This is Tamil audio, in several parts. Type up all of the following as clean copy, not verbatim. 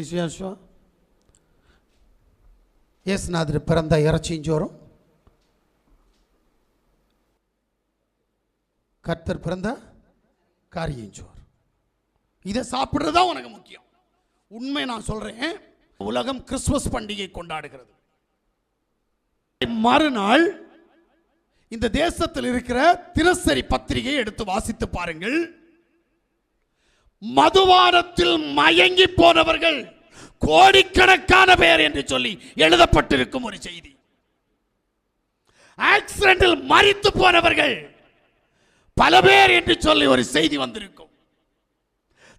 விசேஷம் இயேசுநாதர் பிறந்த இறைச்சியும் சோறும், கர்த்தர் பிறந்த காரியம் சோறு. இதை சாப்பிட்றது தான் உனக்கு முக்கியம். உண்மை நான் சொல்றேன். உலகம் கிறிஸ்துமஸ் பண்டிகை கொண்டாடுகிறது. மறுநாள் இந்த தேசத்தில் இருக்கிற தினசரி பத்திரிகை எடுத்து வாசித்து பாருங்கள். மதுபானத்தில் மயங்கி போனவர்கள் கோடிக்கணக்கான பேர் என்று சொல்லி எழுதப்பட்டிருக்கும் ஒரு செய்தி. ஆக்சிடென்டில் மரித்து போனவர்கள் பல பேர் என்று சொல்லி ஒரு செய்தி வந்திருக்கும்.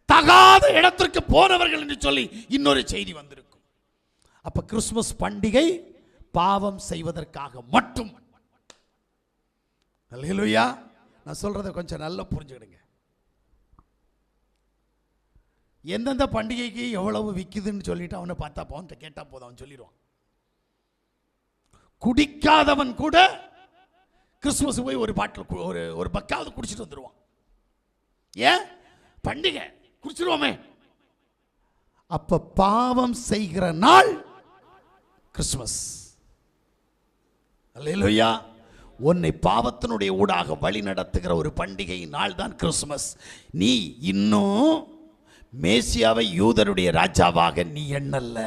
தகாத இடத்திற்கு போனவர்கள் என்று சொல்லி இன்னொரு செய்தி வந்திருக்கும். அப்ப கிறிஸ்துமஸ் பண்டிகை பாவம் செய்வதற்காக மட்டும். அல்லேலூயா. நான் சொல்றதை கொஞ்சம் நல்லா புரிஞ்சுக்கிடுங்க. எந்தெந்த பண்டிகைக்கு எவ்வளவு விற்குதுன்னு சொல்லிட்டு அவனை பார்த்தா அவன்கிட்ட கேட்டா போதும், அவன் சொல்லிடுவான். குடிக்காதவன் கூட கிறிஸ்துமஸ் போய் ஒரு பாட்டில் ஒரு பக்காவது குடிச்சிட்டு வந்துடுவான். ஏன்? பண்டிகை, குடிச்சிருவோமே. அப்ப பாவம் செய்கிற நாள் கிறிஸ்துமஸ். அல்லேலூயா. உன்னை பாவத்தினுடைய ஊடாக வழி நடத்துகிற ஒரு பண்டிகை நாள் தான் கிறிஸ்துமஸ். நீ இன்னும் மேசியாவை யூதருடைய ராஜாவாக நீ எண்ணல்ல.